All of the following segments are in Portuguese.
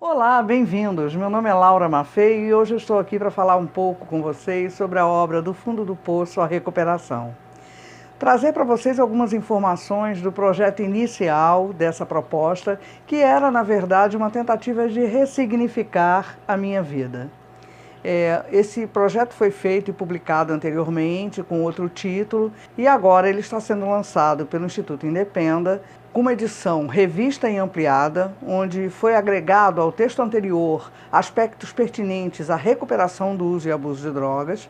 Olá, bem-vindos. Meu nome é Laura Maffei e hoje eu estou aqui para falar um pouco com vocês sobre a obra Do Fundo do Poço, a Recuperação. Trazer para vocês algumas informações do projeto inicial dessa proposta, que era, na verdade, uma tentativa de ressignificar a minha vida. Esse projeto foi feito e publicado anteriormente com outro título e agora ele está sendo lançado pelo Instituto Independa com uma edição revista e ampliada, onde foi agregado ao texto anterior aspectos pertinentes à recuperação do uso e abuso de drogas.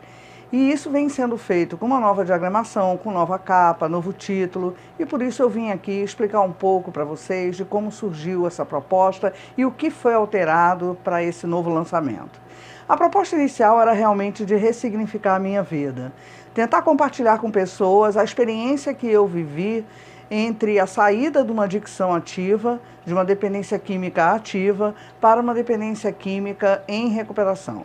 E isso vem sendo feito com uma nova diagramação, com nova capa, novo título, e por isso eu vim aqui explicar um pouco para vocês de como surgiu essa proposta e o que foi alterado para esse novo lançamento. A proposta inicial era realmente de ressignificar a minha vida, tentar compartilhar com pessoas a experiência que eu vivi entre a saída de uma adicção ativa, de uma dependência química ativa, para uma dependência química em recuperação.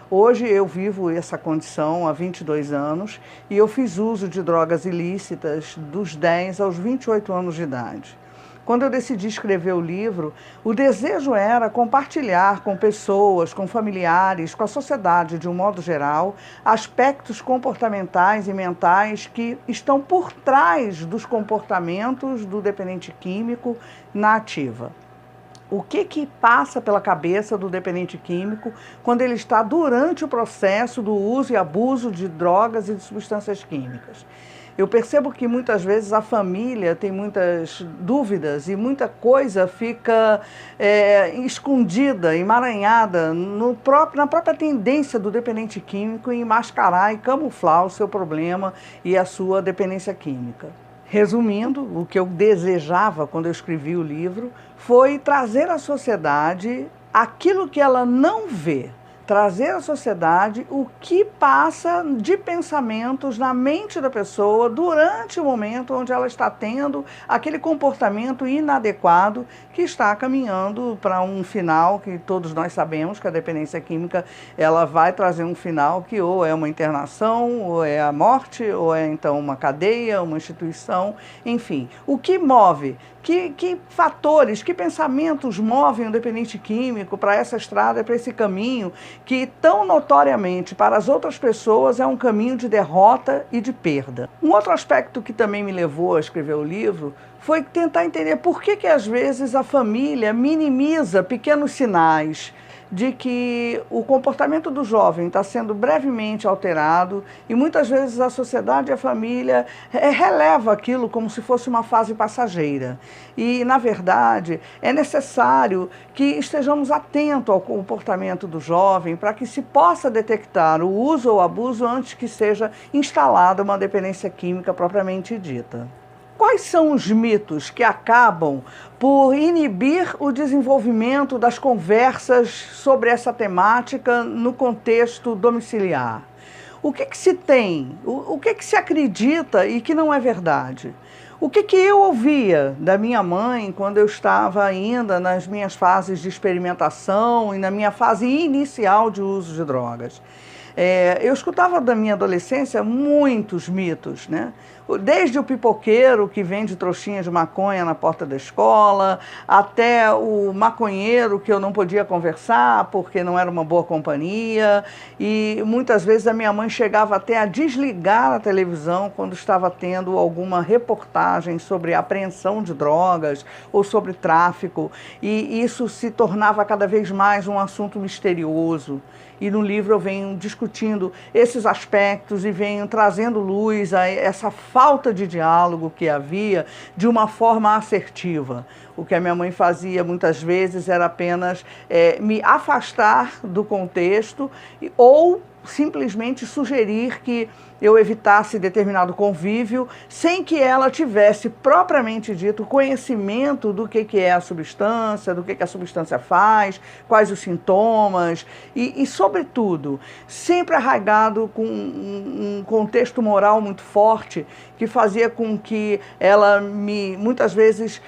Hoje eu vivo essa condição há 22 anos e eu fiz uso de drogas ilícitas dos 10 aos 28 anos de idade. Quando eu decidi escrever o livro, o desejo era compartilhar com pessoas, com familiares, com a sociedade de um modo geral, aspectos comportamentais e mentais que estão por trás dos comportamentos do dependente químico na ativa. O que passa pela cabeça do dependente químico quando ele está durante o processo do uso e abuso de drogas e de substâncias químicas? Eu percebo que muitas vezes a família tem muitas dúvidas e muita coisa fica escondida, emaranhada na própria tendência do dependente químico em mascarar e camuflar o seu problema e a sua dependência química. Resumindo, o que eu desejava quando eu escrevi o livro foi trazer à sociedade aquilo que ela não vê. Trazer à sociedade o que passa de pensamentos na mente da pessoa durante o momento onde ela está tendo aquele comportamento inadequado que está caminhando para um final que todos nós sabemos que a dependência química ela vai trazer um final que ou é uma internação, ou é a morte, ou é então uma cadeia, uma instituição, enfim. O que move? Que fatores, que pensamentos movem o dependente químico para essa estrada, para esse caminho que tão notoriamente para as outras pessoas é um caminho de derrota e de perda? Um outro aspecto que também me levou a escrever o livro foi tentar entender por que às vezes a família minimiza pequenos sinais de que o comportamento do jovem está sendo brevemente alterado e muitas vezes a sociedade e a família releva aquilo como se fosse uma fase passageira. E, na verdade, é necessário que estejamos atentos ao comportamento do jovem para que se possa detectar o uso ou abuso antes que seja instalada uma dependência química propriamente dita. Quais são os mitos que acabam por inibir o desenvolvimento das conversas sobre essa temática no contexto domiciliar? O que se tem? O que se acredita e que não é verdade? O que eu ouvia da minha mãe quando eu estava ainda nas minhas fases de experimentação e na minha fase inicial de uso de drogas? Eu escutava da minha adolescência muitos mitos, né? Desde o pipoqueiro que vende trouxinha de maconha na porta da escola, até o maconheiro que eu não podia conversar porque não era uma boa companhia, e muitas vezes a minha mãe chegava até a desligar a televisão quando estava tendo alguma reportagem sobre apreensão de drogas ou sobre tráfico, e isso se tornava cada vez mais um assunto misterioso. E no livro eu venho discutindo esses aspectos e venho trazendo luz a essa falta de diálogo que havia de uma forma assertiva. O que a minha mãe fazia muitas vezes era apenas me afastar do contexto ou simplesmente sugerir que eu evitasse determinado convívio sem que ela tivesse propriamente dito conhecimento do que é a substância, do que a substância faz, quais os sintomas e sobretudo, sempre arraigado com um contexto moral muito forte que fazia com que ela muitas vezes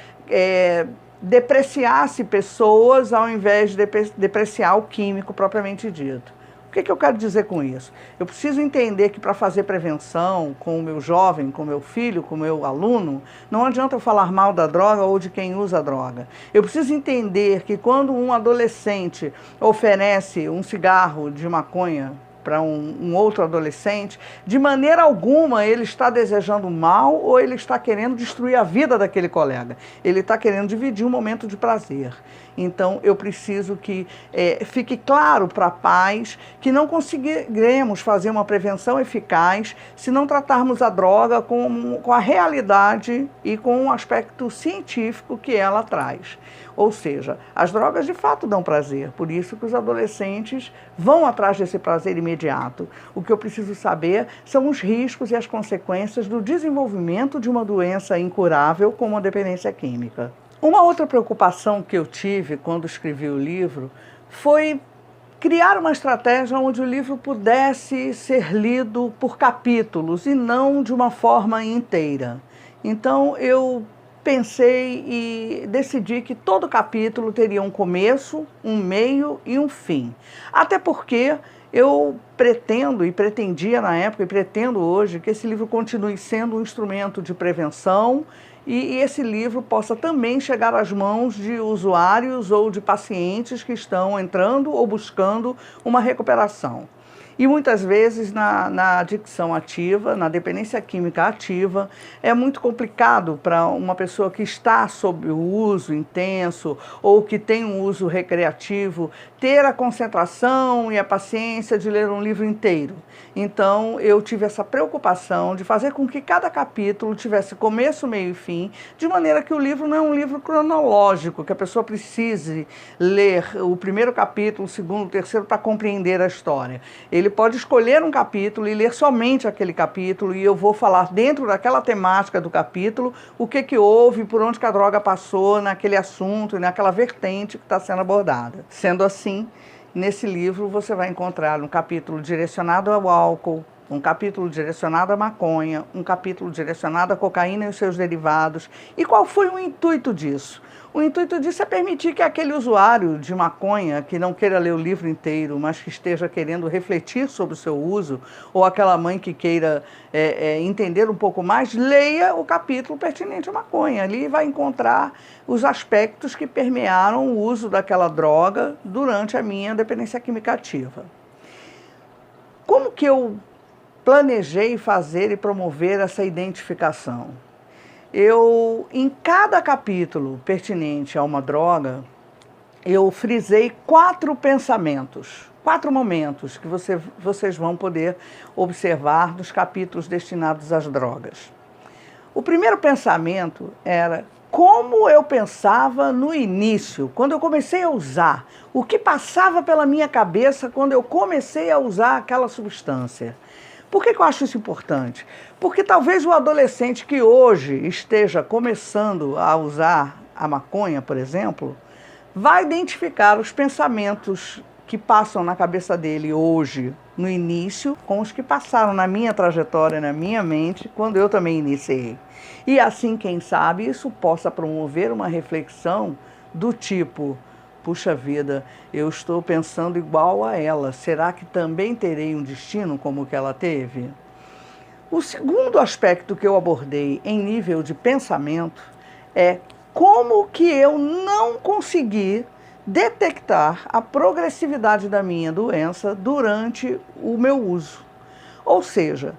depreciasse pessoas ao invés de depreciar o químico propriamente dito. que eu quero dizer com isso? Eu preciso entender que para fazer prevenção com o meu jovem, com o meu filho, com o meu aluno, não adianta eu falar mal da droga ou de quem usa a droga. Eu preciso entender que quando um adolescente oferece um cigarro de maconha para um outro adolescente, de maneira alguma ele está desejando mal ou ele está querendo destruir a vida daquele colega. Ele está querendo dividir um momento de prazer. Então, eu preciso que fique claro para pais que não conseguiremos fazer uma prevenção eficaz se não tratarmos a droga com a realidade e com o aspecto científico que ela traz. Ou seja, as drogas de fato dão prazer, por isso que os adolescentes vão atrás desse prazer imediato. O que eu preciso saber são os riscos e as consequências do desenvolvimento de uma doença incurável como a dependência química. Uma outra preocupação que eu tive quando escrevi o livro foi criar uma estratégia onde o livro pudesse ser lido por capítulos e não de uma forma inteira. Então eu pensei e decidi que todo capítulo teria um começo, um meio e um fim. Até porque eu pretendo e pretendia na época e pretendo hoje que esse livro continue sendo um instrumento de prevenção e esse livro possa também chegar às mãos de usuários ou de pacientes que estão entrando ou buscando uma recuperação. E muitas vezes na adicção ativa, na dependência química ativa, é muito complicado para uma pessoa que está sob o uso intenso ou que tem um uso recreativo ter a concentração e a paciência de ler um livro inteiro. Então eu tive essa preocupação de fazer com que cada capítulo tivesse começo, meio e fim, de maneira que o livro não é um livro cronológico, que a pessoa precise ler o primeiro capítulo, o segundo, o terceiro para compreender a história. Ele pode escolher um capítulo e ler somente aquele capítulo e eu vou falar dentro daquela temática do capítulo o que houve, por onde que a droga passou naquele assunto e naquela vertente que está sendo abordada. Sendo assim, nesse livro você vai encontrar um capítulo direcionado ao álcool, um capítulo direcionado à maconha, um capítulo direcionado à cocaína e os seus derivados. E qual foi o intuito disso? O intuito disso é permitir que aquele usuário de maconha que não queira ler o livro inteiro, mas que esteja querendo refletir sobre o seu uso, ou aquela mãe que queira entender um pouco mais, leia o capítulo pertinente à maconha. Ali vai encontrar os aspectos que permearam o uso daquela droga durante a minha dependência química ativa. Como que eu planejei fazer e promover essa identificação? Eu, em cada capítulo pertinente a uma droga, eu frisei 4 pensamentos, 4 momentos que vocês vão poder observar nos capítulos destinados às drogas. O primeiro pensamento era como eu pensava no início, quando eu comecei a usar, o que passava pela minha cabeça quando eu comecei a usar aquela substância. Por que eu acho isso importante? Porque talvez o adolescente que hoje esteja começando a usar a maconha, por exemplo, vai identificar os pensamentos que passam na cabeça dele hoje, no início, com os que passaram na minha trajetória, na minha mente, quando eu também iniciei. E assim, quem sabe, isso possa promover uma reflexão do tipo: puxa vida, eu estou pensando igual a ela, será que também terei um destino como o que ela teve? O segundo aspecto que eu abordei em nível de pensamento é como que eu não consegui detectar a progressividade da minha doença durante o meu uso. Ou seja,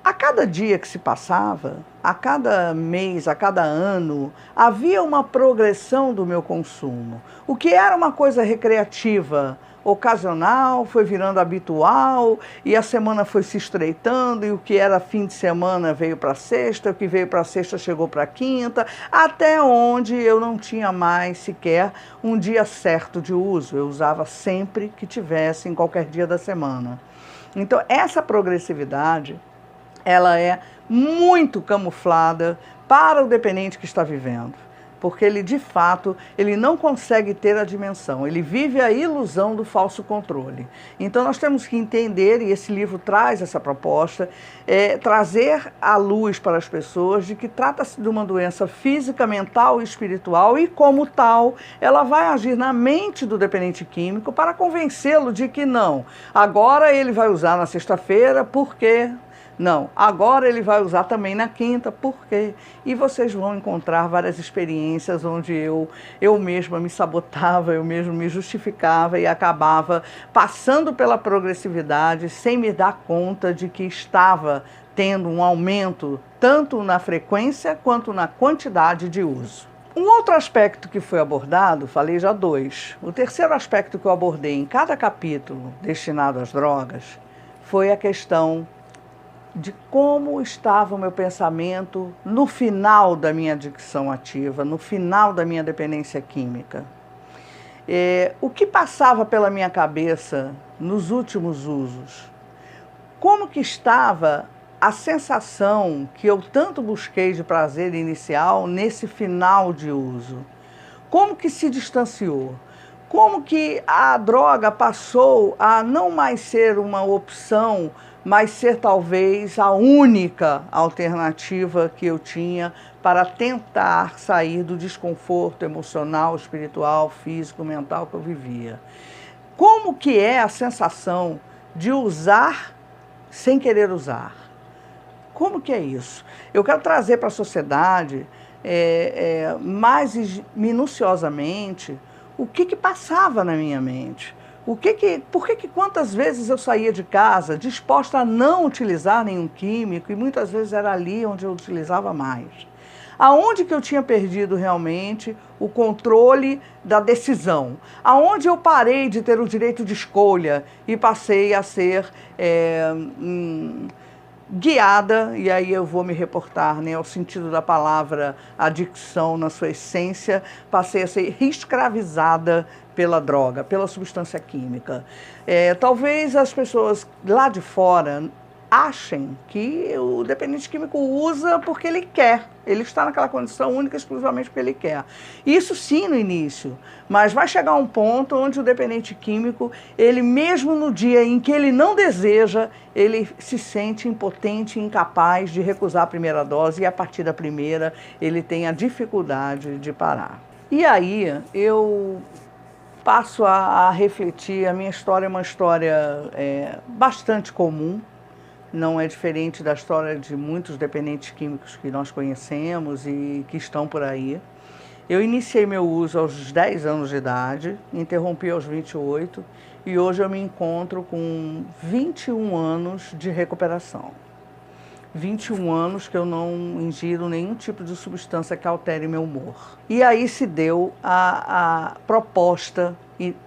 a cada dia que se passava, a cada mês, a cada ano, havia uma progressão do meu consumo. O que era uma coisa recreativa, ocasional, foi virando habitual, e a semana foi se estreitando, e o que era fim de semana veio para sexta, o que veio para sexta chegou para quinta, até onde eu não tinha mais sequer um dia certo de uso. Eu usava sempre que tivesse, em qualquer dia da semana. Então, essa progressividade, ela é muito camuflada para o dependente que está vivendo. porque ele, de fato, ele não consegue ter a dimensão, ele vive a ilusão do falso controle. Então nós temos que entender, e esse livro traz essa proposta, trazer à luz para as pessoas de que trata-se de uma doença física, mental e espiritual, e como tal, ela vai agir na mente do dependente químico para convencê-lo de que não, agora ele vai usar na sexta-feira porque... Não, agora ele vai usar também na quinta, por quê? E vocês vão encontrar várias experiências onde eu mesma me sabotava, eu mesmo me justificava e acabava passando pela progressividade sem me dar conta de que estava tendo um aumento tanto na frequência quanto na quantidade de uso. Um outro aspecto que foi abordado, falei já 2. O terceiro aspecto que eu abordei em cada capítulo destinado às drogas foi a questão de como estava o meu pensamento no final da minha adicção ativa, no final da minha dependência química. O que passava pela minha cabeça nos últimos usos? Como que estava a sensação que eu tanto busquei de prazer inicial nesse final de uso? Como que se distanciou? Como que a droga passou a não mais ser uma opção, mas ser talvez a única alternativa que eu tinha para tentar sair do desconforto emocional, espiritual, físico, mental que eu vivia? Como que é a sensação de usar sem querer usar? Como que é isso? Eu quero trazer para a sociedade mais minuciosamente o que passava na minha mente. Por que quantas vezes eu saía de casa disposta a não utilizar nenhum químico e muitas vezes era ali onde eu utilizava mais? Aonde que eu tinha perdido realmente o controle da decisão? Aonde eu parei de ter o direito de escolha e passei a ser guiada, e aí eu vou me reportar, né, ao sentido da palavra adicção na sua essência, passei a ser escravizada pela droga, pela substância química. Talvez as pessoas lá de fora achem que o dependente químico usa porque ele quer, ele está naquela condição única exclusivamente porque ele quer. Isso sim no início, mas vai chegar um ponto onde o dependente químico, ele mesmo no dia em que ele não deseja, ele se sente impotente, incapaz de recusar a primeira dose e a partir da primeira ele tem a dificuldade de parar. E aí eu passo a refletir, a minha história é uma história bastante comum, não é diferente da história de muitos dependentes químicos que nós conhecemos e que estão por aí. Eu iniciei meu uso aos 10 anos de idade, interrompi aos 28 e hoje eu me encontro com 21 anos de recuperação. 21 anos que eu não ingiro nenhum tipo de substância que altere meu humor. E aí se deu a proposta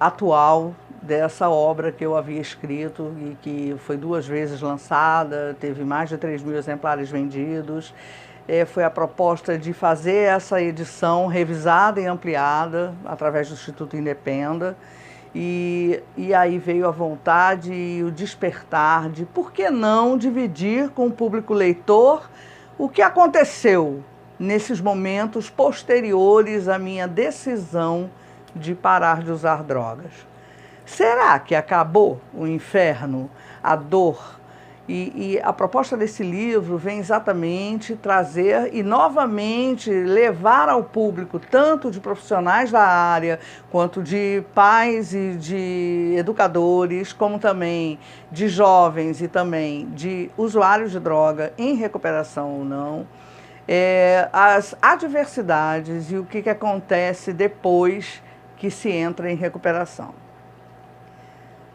atual dessa obra que eu havia escrito e que foi 2 vezes lançada, teve mais de 3.000 exemplares vendidos. Foi a proposta de fazer essa edição revisada e ampliada através do Instituto Independa. E aí veio a vontade e o despertar de por que não dividir com o público leitor o que aconteceu nesses momentos posteriores à minha decisão de parar de usar drogas. Será que acabou o inferno, a dor? E a proposta desse livro vem exatamente trazer e novamente levar ao público, tanto de profissionais da área, quanto de pais e de educadores, como também de jovens e também de usuários de droga em recuperação ou não, as adversidades e o que acontece depois que se entra em recuperação.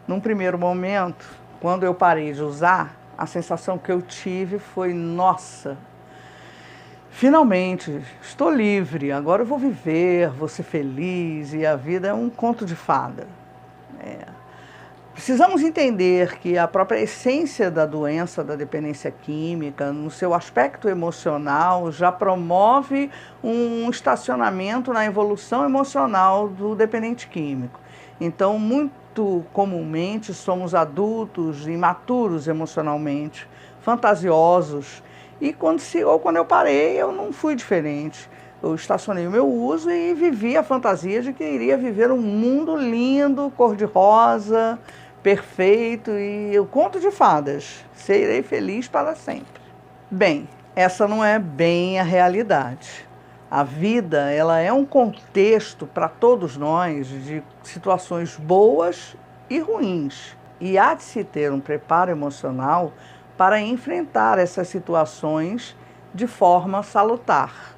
Num primeiro momento, quando eu parei de usar, a sensação que eu tive foi, nossa, finalmente estou livre, agora eu vou viver, vou ser feliz e a vida é um conto de fada. Precisamos entender que a própria essência da doença da dependência química, no seu aspecto emocional, já promove um estacionamento na evolução emocional do dependente químico. Então, muito comumente somos adultos imaturos emocionalmente, fantasiosos, e quando eu parei eu não fui diferente. Eu estacionei o meu uso e vivi a fantasia de que iria viver um mundo lindo, cor-de-rosa, perfeito e o conto de fadas. Serei feliz para sempre. Bem, essa não é bem a realidade. A vida, ela é um contexto para todos nós de situações boas e ruins. E há de se ter um preparo emocional para enfrentar essas situações de forma salutar.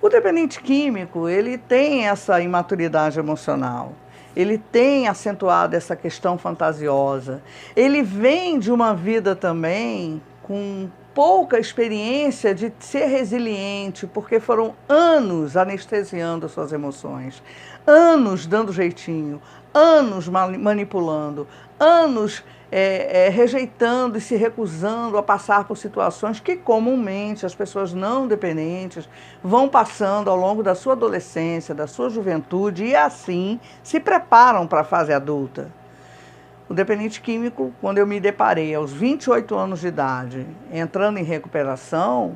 O dependente químico, ele tem essa imaturidade emocional, ele tem acentuado essa questão fantasiosa, ele vem de uma vida também com pouca experiência de ser resiliente, porque foram anos anestesiando suas emoções, anos dando jeitinho, anos manipulando, anos rejeitando e se recusando a passar por situações que comumente as pessoas não dependentes vão passando ao longo da sua adolescência, da sua juventude e assim se preparam para a fase adulta. O dependente químico, quando eu me deparei aos 28 anos de idade, entrando em recuperação,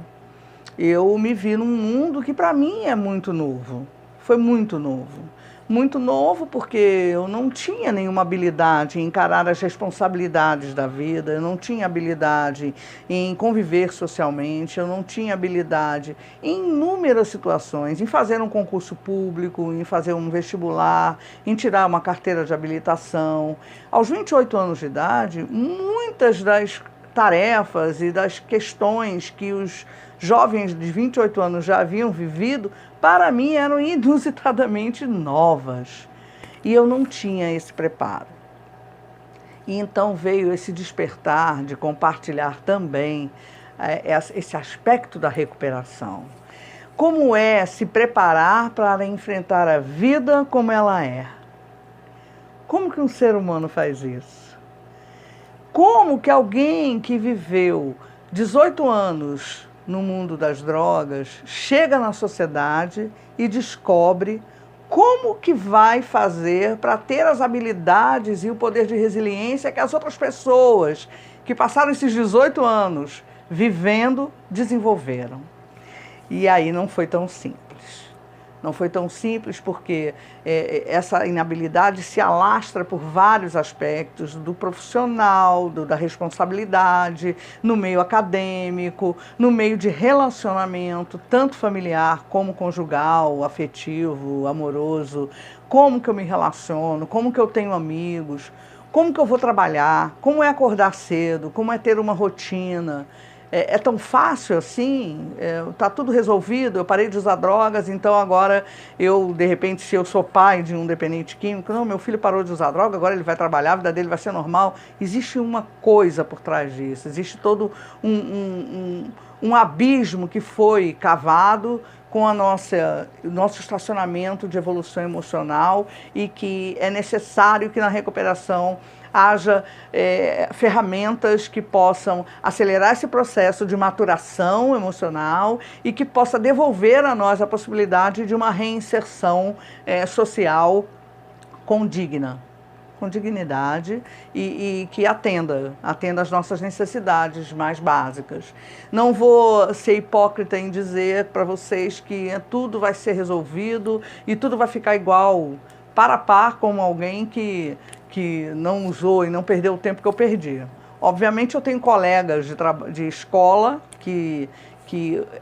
eu me vi num mundo que para mim é muito novo. Foi muito novo. Muito novo porque eu não tinha nenhuma habilidade em encarar as responsabilidades da vida, eu não tinha habilidade em conviver socialmente, eu não tinha habilidade em inúmeras situações, em fazer um concurso público, em fazer um vestibular, em tirar uma carteira de habilitação. Aos 28 anos de idade, muitas das tarefas e das questões que os jovens de 28 anos já haviam vivido, para mim eram inusitadamente novas. E eu não tinha esse preparo. E então veio esse despertar de compartilhar também esse aspecto da recuperação. Como é se preparar para enfrentar a vida como ela é? Como que um ser humano faz isso? Como que alguém que viveu 18 anos no mundo das drogas chega na sociedade e descobre como que vai fazer para ter as habilidades e o poder de resiliência que as outras pessoas que passaram esses 18 anos vivendo desenvolveram? E aí não foi tão simples. Não foi tão simples porque essa inabilidade se alastra por vários aspectos, do profissional, da responsabilidade, no meio acadêmico, no meio de relacionamento, tanto familiar como conjugal, afetivo, amoroso, como que eu me relaciono, como que eu tenho amigos, como que eu vou trabalhar, como é acordar cedo, como é ter uma rotina. É tão fácil assim, está tudo resolvido, eu parei de usar drogas, então agora eu, de repente, se eu sou pai de um dependente químico, não, meu filho parou de usar droga, agora ele vai trabalhar, a vida dele vai ser normal. Existe uma coisa por trás disso, existe todo um abismo que foi cavado com o nosso estacionamento de evolução emocional e que é necessário que na recuperação haja ferramentas que possam acelerar esse processo de maturação emocional e que possa devolver a nós a possibilidade de uma reinserção social condigna, com dignidade e que atenda às nossas necessidades mais básicas. Não vou ser hipócrita em dizer para vocês que tudo vai ser resolvido e tudo vai ficar igual, para a par, como alguém que não usou e não perdeu o tempo que eu perdi. Obviamente eu tenho colegas de escola que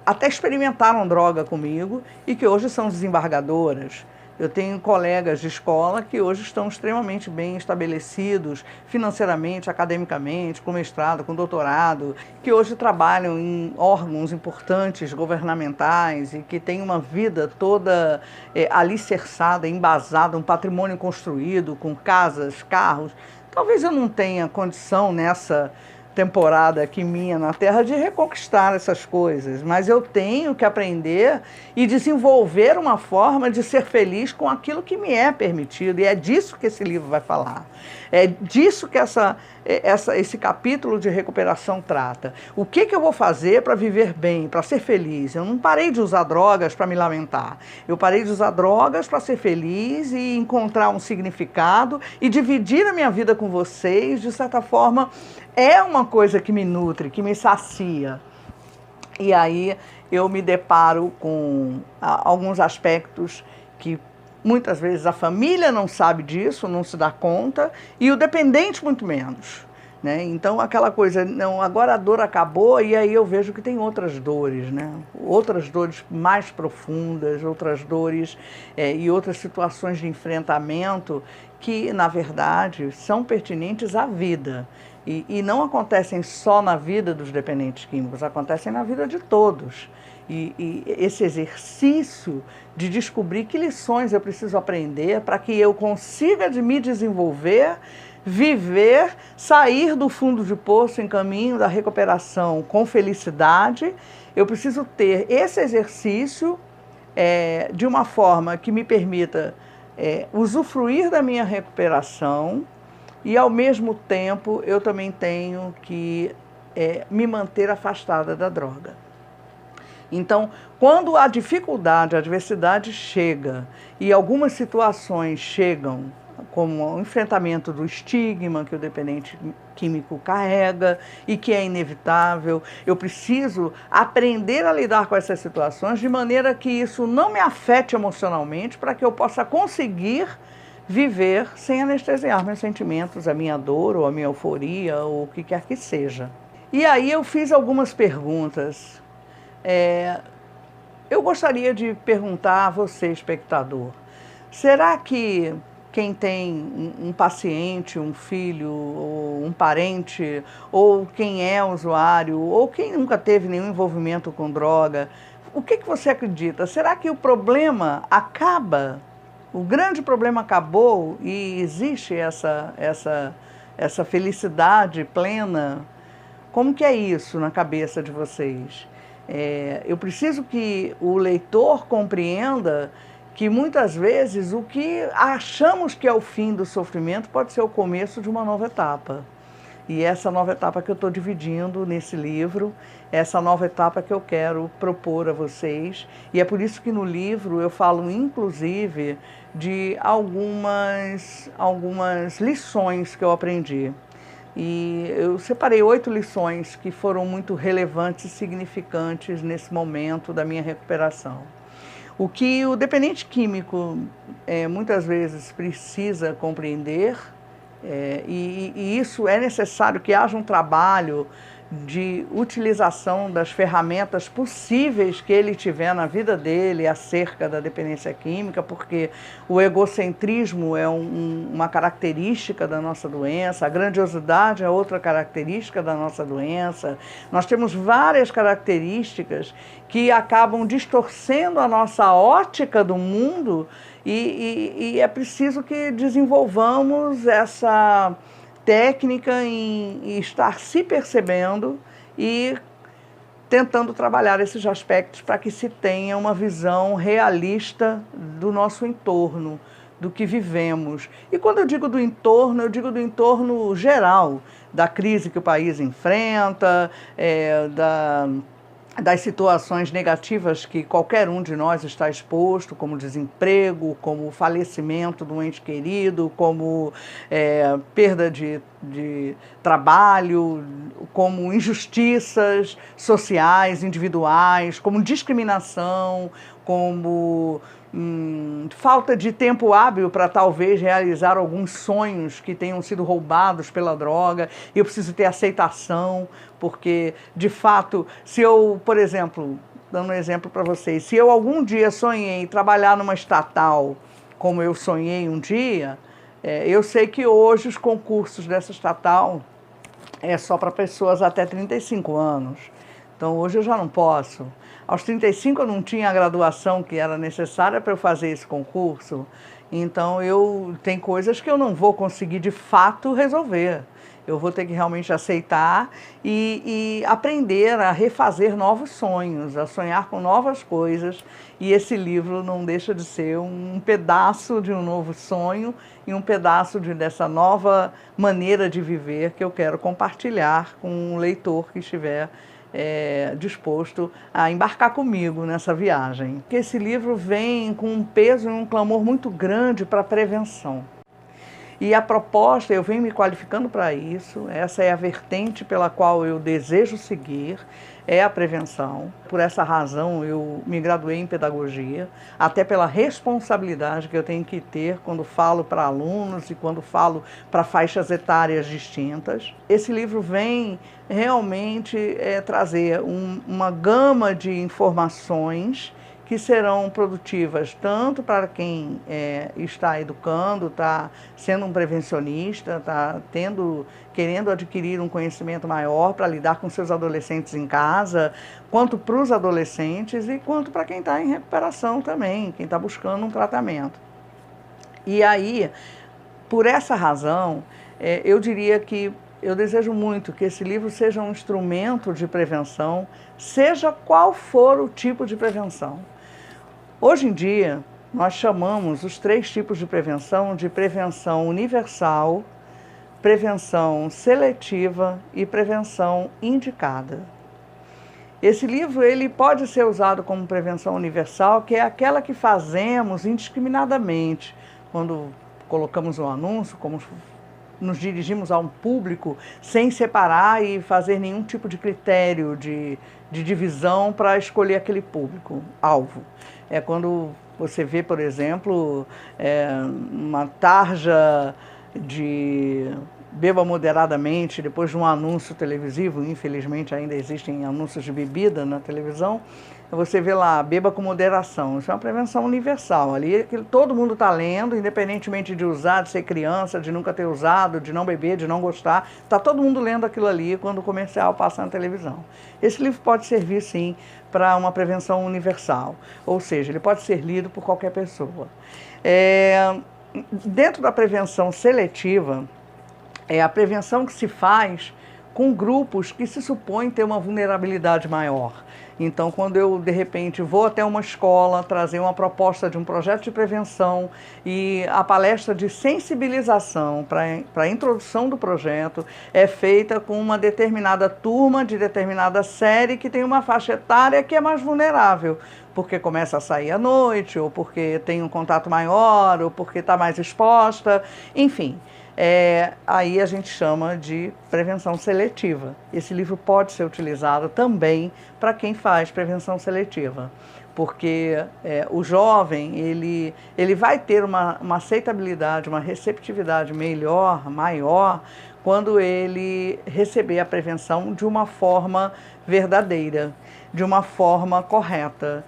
até experimentaram droga comigo e que hoje são desembargadoras. Eu tenho colegas de escola que hoje estão extremamente bem estabelecidos financeiramente, academicamente, com mestrado, com doutorado, que hoje trabalham em órgãos importantes governamentais e que têm uma vida toda alicerçada, embasada, um patrimônio construído com casas, carros. Talvez eu não tenha condição nessa temporada aqui minha na Terra de reconquistar essas coisas, mas eu tenho que aprender e desenvolver uma forma de ser feliz com aquilo que me é permitido, e é disso que esse livro vai falar. É disso que esse capítulo de recuperação trata. O que eu vou fazer para viver bem, para ser feliz? Eu não parei de usar drogas para me lamentar. Eu parei de usar drogas para ser feliz e encontrar um significado e dividir a minha vida com vocês, de certa forma, é uma coisa que me nutre, que me sacia. E aí eu me deparo com alguns aspectos que muitas vezes a família não sabe disso, não se dá conta, e o dependente muito menos. Né? Então aquela coisa, não, agora a dor acabou e aí eu vejo que tem outras dores, né? Outras dores mais profundas, outras dores e outras situações de enfrentamento que, na verdade, são pertinentes à vida. E não acontecem só na vida dos dependentes químicos, acontecem na vida de todos. E esse exercício de descobrir que lições eu preciso aprender para que eu consiga me desenvolver, viver, sair do fundo de poço em caminho da recuperação com felicidade, eu preciso ter esse exercício de uma forma que me permita usufruir da minha recuperação e, ao mesmo tempo, eu também tenho que me manter afastada da droga. Então, quando a dificuldade, a adversidade chega e algumas situações chegam, como o enfrentamento do estigma que o dependente químico carrega e que é inevitável, eu preciso aprender a lidar com essas situações de maneira que isso não me afete emocionalmente, para que eu possa conseguir viver sem anestesiar meus sentimentos, a minha dor ou a minha euforia ou o que quer que seja. E aí eu fiz algumas perguntas. Eu gostaria de perguntar a você, espectador, será que quem tem um paciente, um filho, ou um parente, ou quem é usuário, ou quem nunca teve nenhum envolvimento com droga, o que você acredita? Será que o problema acaba? O grande problema acabou e existe essa felicidade plena? Como que é isso na cabeça de vocês? Eu preciso que o leitor compreenda que muitas vezes o que achamos que é o fim do sofrimento pode ser o começo de uma nova etapa. E essa nova etapa que eu estou dividindo nesse livro, essa nova etapa que eu quero propor a vocês. E é por isso que no livro eu falo, inclusive, de algumas lições que eu aprendi. E eu separei 8 lições que foram muito relevantes e significantes nesse momento da minha recuperação. O que o dependente químico muitas vezes precisa compreender, e isso é necessário que haja um trabalho de utilização das ferramentas possíveis que ele tiver na vida dele acerca da dependência química, porque o egocentrismo é uma característica da nossa doença, a grandiosidade é outra característica da nossa doença. Nós temos várias características que acabam distorcendo a nossa ótica do mundo e é preciso que desenvolvamos essa técnica em estar se percebendo e tentando trabalhar esses aspectos para que se tenha uma visão realista do nosso entorno, do que vivemos. E quando eu digo do entorno geral, da crise que o país enfrenta, das situações negativas que qualquer um de nós está exposto, como desemprego, como falecimento de um ente querido, como perda de trabalho, como injustiças sociais, individuais, como discriminação, como falta de tempo hábil para talvez realizar alguns sonhos que tenham sido roubados pela droga. Eu preciso ter aceitação, porque, de fato, se eu, por exemplo, dando um exemplo para vocês, se eu algum dia sonhei em trabalhar numa estatal, como eu sonhei um dia, eu sei que hoje os concursos dessa estatal é só para pessoas até 35 anos. Então, hoje eu já não posso. Aos 35 eu não tinha a graduação que era necessária para eu fazer esse concurso. Então, tem coisas que eu não vou conseguir de fato resolver. Eu vou ter que realmente aceitar e aprender a refazer novos sonhos, a sonhar com novas coisas. E esse livro não deixa de ser um pedaço de um novo sonho e um pedaço dessa nova maneira de viver que eu quero compartilhar com um leitor que estiver disposto a embarcar comigo nessa viagem. Esse livro vem com um peso e um clamor muito grande para a prevenção. E a proposta, eu venho me qualificando para isso, essa é a vertente pela qual eu desejo seguir, é a prevenção. Por essa razão eu me graduei em pedagogia, até pela responsabilidade que eu tenho que ter quando falo para alunos e quando falo para faixas etárias distintas. Esse livro vem realmente trazer uma gama de informações que serão produtivas tanto para quem está educando, está sendo um prevencionista, está querendo adquirir um conhecimento maior para lidar com seus adolescentes em casa, quanto para os adolescentes e quanto para quem está em recuperação também, quem está buscando um tratamento. E aí, por essa razão, eu diria que eu desejo muito que esse livro seja um instrumento de prevenção, seja qual for o tipo de prevenção. Hoje em dia, nós chamamos os 3 tipos de prevenção universal, prevenção seletiva e prevenção indicada. Esse livro ele pode ser usado como prevenção universal, que é aquela que fazemos indiscriminadamente, quando colocamos um anúncio, como nos dirigimos a um público sem separar e fazer nenhum tipo de critério de divisão para escolher aquele público-alvo. É quando você vê, por exemplo, uma tarja de beba moderadamente, depois de um anúncio televisivo, infelizmente ainda existem anúncios de bebida na televisão, você vê lá, beba com moderação. Isso é uma prevenção universal. Ali todo mundo está lendo, independentemente de usar, de ser criança, de nunca ter usado, de não beber, de não gostar. Está todo mundo lendo aquilo ali quando o comercial passa na televisão. Esse livro pode servir, sim, para uma prevenção universal. Ou seja, ele pode ser lido por qualquer pessoa. Dentro da prevenção seletiva, é a prevenção que se faz com grupos que se supõem ter uma vulnerabilidade maior. Então, quando eu, de repente, vou até uma escola trazer uma proposta de um projeto de prevenção e a palestra de sensibilização para a introdução do projeto é feita com uma determinada turma de determinada série que tem uma faixa etária que é mais vulnerável, porque começa a sair à noite, ou porque tem um contato maior, ou porque está mais exposta, enfim. Aí a gente chama de prevenção seletiva. Esse livro pode ser utilizado também para quem faz prevenção seletiva, porque o jovem ele vai ter uma aceitabilidade, uma receptividade maior, quando ele receber a prevenção de uma forma verdadeira, de uma forma correta.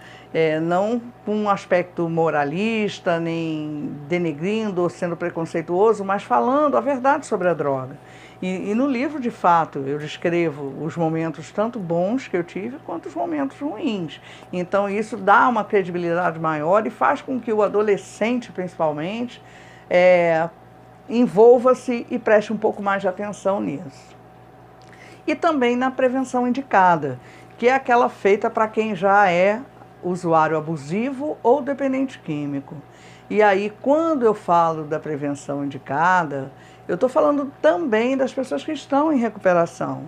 Não com um aspecto moralista, nem denegrindo ou sendo preconceituoso, mas falando a verdade sobre a droga. E no livro, de fato, eu descrevo os momentos tanto bons que eu tive, quanto os momentos ruins. Então, isso dá uma credibilidade maior e faz com que o adolescente, principalmente, envolva-se e preste um pouco mais de atenção nisso. E também na prevenção indicada, que é aquela feita para quem já é usuário abusivo ou dependente químico. E aí, quando eu falo da prevenção indicada, eu estou falando também das pessoas que estão em recuperação.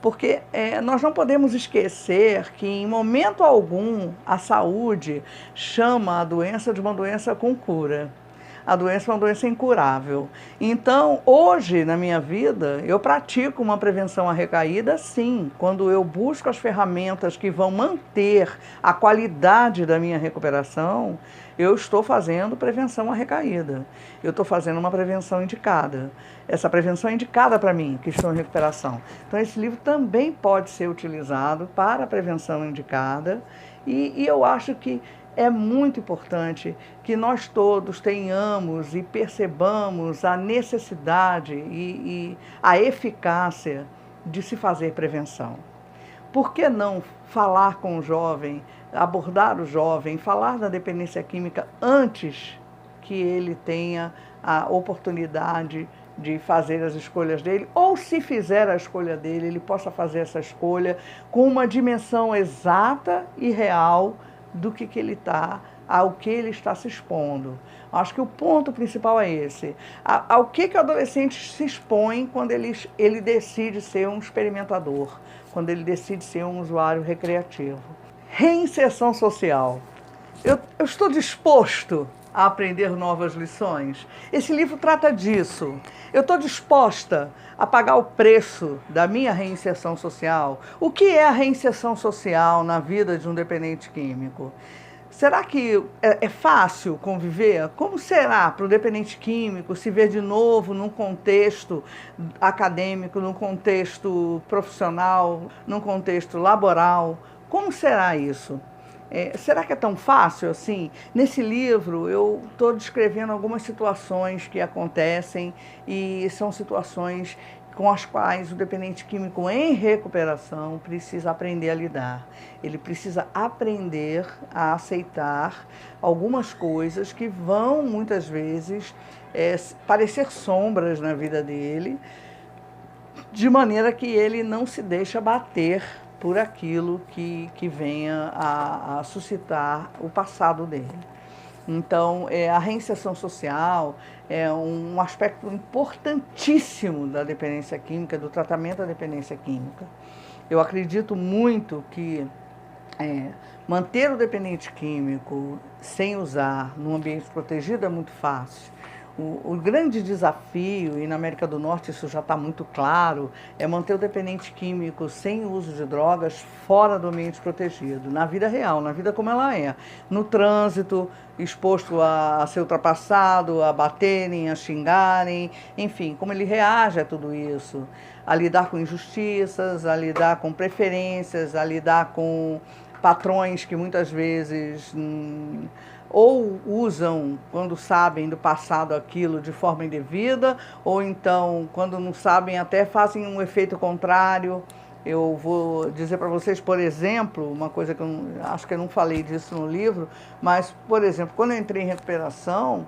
Porque nós não podemos esquecer que, em momento algum, a saúde chama a doença de uma doença com cura. A doença é uma doença incurável. Então, hoje, na minha vida, eu pratico uma prevenção à recaída, sim, quando eu busco as ferramentas que vão manter a qualidade da minha recuperação, eu estou fazendo prevenção à recaída. Eu estou fazendo uma prevenção indicada. Essa prevenção é indicada para mim, que estou em recuperação. Então, esse livro também pode ser utilizado para a prevenção indicada e eu acho que é muito importante que nós todos tenhamos e percebamos a necessidade e a eficácia de se fazer prevenção. Por que não falar com o jovem, abordar o jovem, falar da dependência química antes que ele tenha a oportunidade de fazer as escolhas dele, ou se fizer a escolha dele, ele possa fazer essa escolha com uma dimensão exata e real do que ele está, ao que ele está se expondo. Acho que o ponto principal é esse. Ao que o adolescente se expõe quando ele decide ser um experimentador, quando ele decide ser um usuário recreativo. Reinserção social. Eu estou disposto a aprender novas lições? Esse livro trata disso. Eu estou disposta a pagar o preço da minha reinserção social? O que é a reinserção social na vida de um dependente químico? Será que é fácil conviver? Como será para o dependente químico se ver de novo num contexto acadêmico, num contexto profissional, num contexto laboral? Como será isso? Será que é tão fácil assim? Nesse livro eu estou descrevendo algumas situações que acontecem e são situações com as quais o dependente químico em recuperação precisa aprender a lidar. Ele precisa aprender a aceitar algumas coisas que vão, muitas vezes, parecer sombras na vida dele, de maneira que ele não se deixa bater por aquilo que venha a suscitar o passado dele. Então, a reinserção social é um aspecto importantíssimo da dependência química, do tratamento da dependência química. Eu acredito muito que manter o dependente químico sem usar num ambiente protegido é muito fácil. O grande desafio, e na América do Norte isso já está muito claro, é manter o dependente químico sem uso de drogas fora do ambiente protegido, na vida real, na vida como ela é. No trânsito, exposto a ser ultrapassado, a baterem, a xingarem, enfim, como ele reage a tudo isso. A lidar com injustiças, a lidar com preferências, a lidar com patrões que muitas vezes ou usam, quando sabem do passado aquilo, de forma indevida, ou então, quando não sabem, até fazem um efeito contrário. Eu vou dizer para vocês, por exemplo, uma coisa que acho que eu não falei disso no livro, mas, por exemplo, quando eu entrei em recuperação,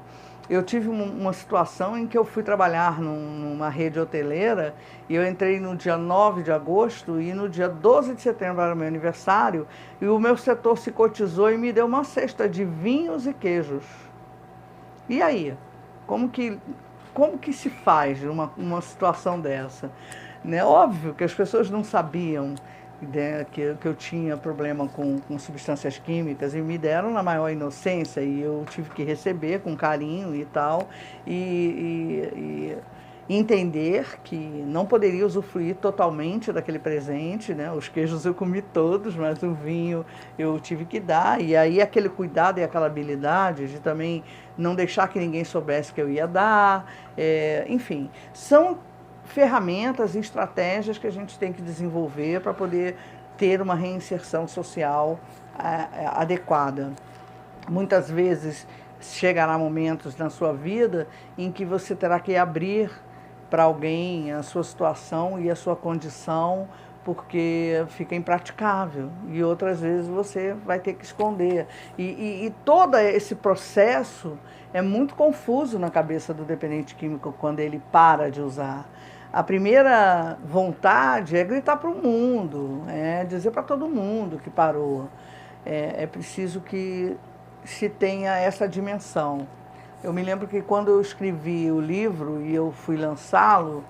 eu tive uma situação em que eu fui trabalhar numa rede hoteleira e eu entrei no dia 9 de agosto e no dia 12 de setembro era o meu aniversário e o meu setor se cotizou e me deu uma cesta de vinhos e queijos. E aí? Como que se faz uma situação dessa? Né? Óbvio que as pessoas não sabiam, né, que eu tinha problema com substâncias químicas e me deram na maior inocência e eu tive que receber com carinho e tal e entender que não poderia usufruir totalmente daquele presente, né? Os queijos eu comi todos, mas o vinho eu tive que dar, e aí aquele cuidado e aquela habilidade de também não deixar que ninguém soubesse que eu ia dar, enfim, são ferramentas e estratégias que a gente tem que desenvolver para poder ter uma reinserção social adequada. Muitas vezes chegará momentos na sua vida em que você terá que abrir para alguém a sua situação e a sua condição, porque fica impraticável, e outras vezes você vai ter que esconder. E todo esse processo é muito confuso na cabeça do dependente químico quando ele para de usar. A primeira vontade é gritar para o mundo, é dizer para todo mundo que parou. É preciso que se tenha essa dimensão. Eu me lembro que quando eu escrevi o livro e eu fui lançá-lo,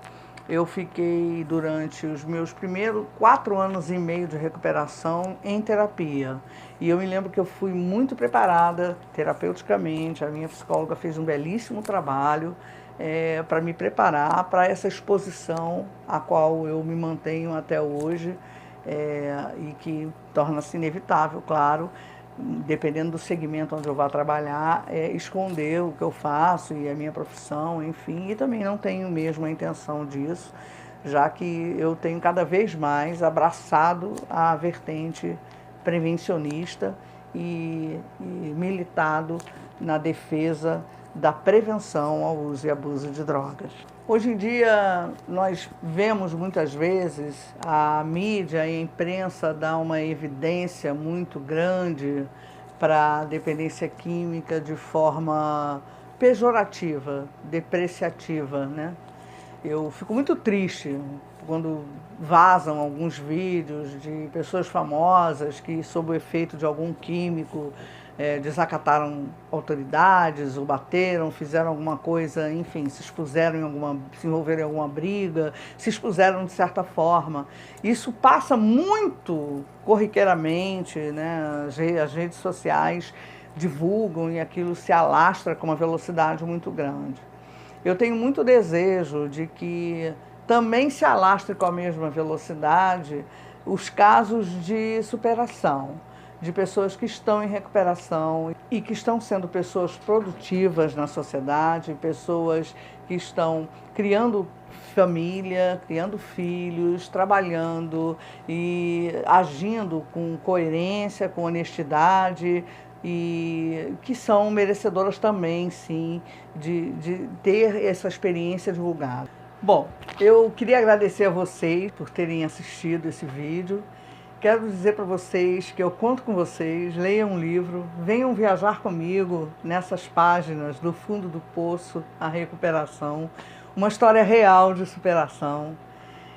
eu fiquei durante os meus primeiros 4 anos e meio de recuperação em terapia. E eu me lembro que eu fui muito preparada terapeuticamente, a minha psicóloga fez um belíssimo trabalho para me preparar para essa exposição a qual eu me mantenho até hoje e que torna-se inevitável, claro, dependendo do segmento onde eu vá trabalhar, esconder o que eu faço e a minha profissão, enfim, e também não tenho mesmo a intenção disso, já que eu tenho cada vez mais abraçado a vertente prevencionista e militado na defesa da prevenção ao uso e abuso de drogas. Hoje em dia, nós vemos muitas vezes a mídia e a imprensa dar uma evidência muito grande para a dependência química de forma pejorativa, depreciativa, né? Eu fico muito triste quando vazam alguns vídeos de pessoas famosas que, sob o efeito de algum químico, desacataram autoridades, ou bateram, fizeram alguma coisa, enfim, se envolveram em alguma briga, se expuseram de certa forma. Isso passa muito corriqueiramente, né? As redes sociais divulgam e aquilo se alastra com uma velocidade muito grande. Eu tenho muito desejo de que também se alastre com a mesma velocidade os casos de superação, de pessoas que estão em recuperação e que estão sendo pessoas produtivas na sociedade, pessoas que estão criando família, criando filhos, trabalhando e agindo com coerência, com honestidade, e que são merecedoras também, sim, de ter essa experiência divulgada. Bom, eu queria agradecer a vocês por terem assistido esse vídeo. Quero dizer para vocês que eu conto com vocês, leiam um livro, venham viajar comigo nessas páginas do Fundo do Poço, a recuperação, uma história real de superação.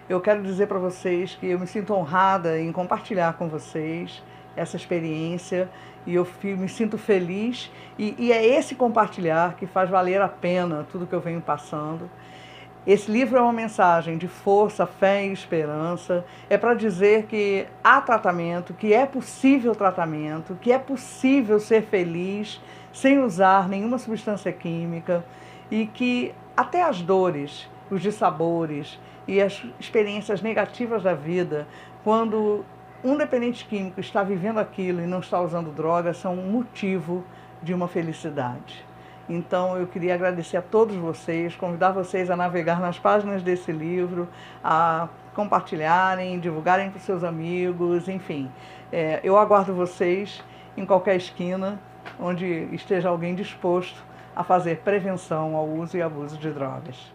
Eu quero dizer para vocês que eu me sinto honrada em compartilhar com vocês essa experiência e eu me sinto feliz e é esse compartilhar que faz valer a pena tudo que eu venho passando. Esse livro é uma mensagem de força, fé e esperança. É para dizer que há tratamento, que é possível tratamento, que é possível ser feliz sem usar nenhuma substância química e que até as dores, os dissabores e as experiências negativas da vida, quando um dependente químico está vivendo aquilo e não está usando drogas, são um motivo de uma felicidade. Então, eu queria agradecer a todos vocês, convidar vocês a navegar nas páginas desse livro, a compartilharem, divulgarem para os seus amigos, enfim. Eu aguardo vocês em qualquer esquina onde esteja alguém disposto a fazer prevenção ao uso e abuso de drogas.